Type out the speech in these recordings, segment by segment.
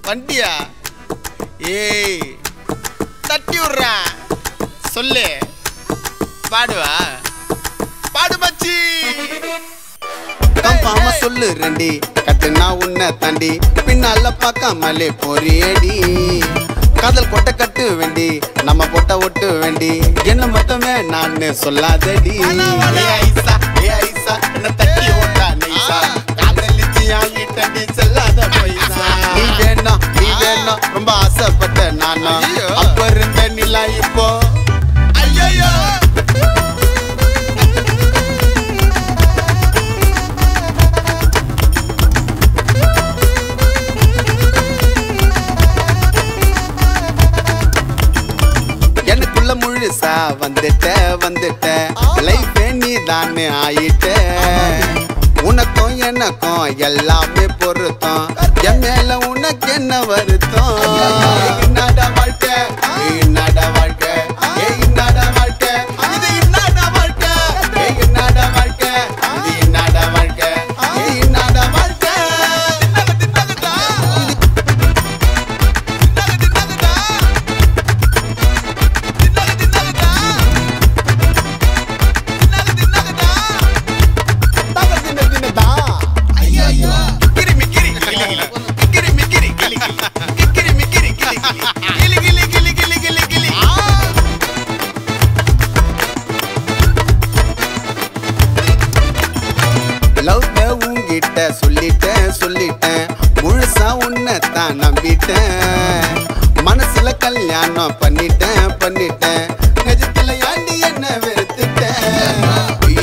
வண்டியா? ஏய் தட்டி விடுறா, சொல்லு, பாடுவா, பாடு மச்சி. கம்பாம சொல்லு ரெண்டி, கட்டுனா உன்னை தாண்டி பின்னால பார்க்காமலே போறியடி. காதல் கொட்டை கட்டு வேண்டி, நம்ம பொட்ட ஒட்டு வேண்டி, என்ன மட்டுமே நான் சொல்லாதடி. ஐசா ஏ ஐசா என்ன தட்டி ஓட்டா நைசா, காதலிச்சு ஆகிட்டடி செல்லாத பைசா. நீ வேணும் ரொம்ப ஆசைப்பட்ட நானா, அப்ப இருந்த நிலா இப்போ ஐயோ. எனக்குள்ள முழுசா வந்துட்ட லைஃபே நீ தானே ஆயிட்ட. உனக்கும் எனக்கும் எல்லாமே பொருத்தம், என் மேல உனக்கு என்ன வருத்தம்? என்னடா வாழ்க்கை, என்னடா வாழ்க்கை, என்னடா வாழ்க்கை, இது என்னடா வாழ்க்கை, என்னடா வாழ்க்கை, இது என்னடா வாழ்க்கை, என்னடா வாழ்க்கை. லவ்ல உங்கிட்ட சொல்லிட்டேன் முழுசா உன்னை தான் நம்பிட்டேன். மனசுல கல்யாணம் பண்ணிட்டேன் நிஜத்துல ஆண்டி என்ன வெறுத்துட்டேன்.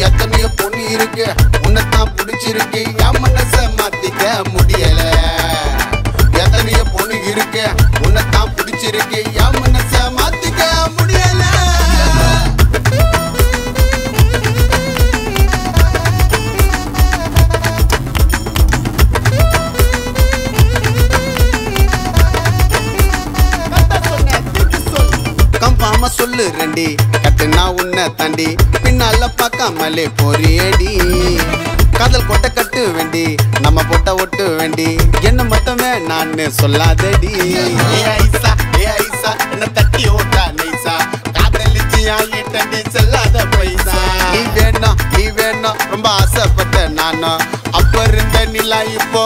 எத்தனையோ பொண்ணு இருக்கு, உன்னைத்தான் பிடிச்சிருக்கு, என் மனச மாத்திக்க முடியல. எத்தனையோ பொண்ணு இருக்கு, உன்னைத்தான் பிடிச்சிருக்கு, என் மனச மாத்திக்க முடியல. கம்பாம சொல்லு ரெண்டி, கட்டுனா உன்னை தாண்டி பின்னால பார்க்காமலே போறியடி. காதல் கொட்டை கட்டு வேண்டி, நம்ம பொட்ட ஒட்டு வேண்டி, என்ன மட்டுமே நான் சொல்லாதடி. ஐசா என்ன தட்டி ஓட்டா நைசா, காதலிச்சு ஆகிட்டடி செல்லாத பைசா. நீ வேணும் ரொம்ப ஆசைப்பட்ட நானும், அப்ப இருந்த நிலா இப்போ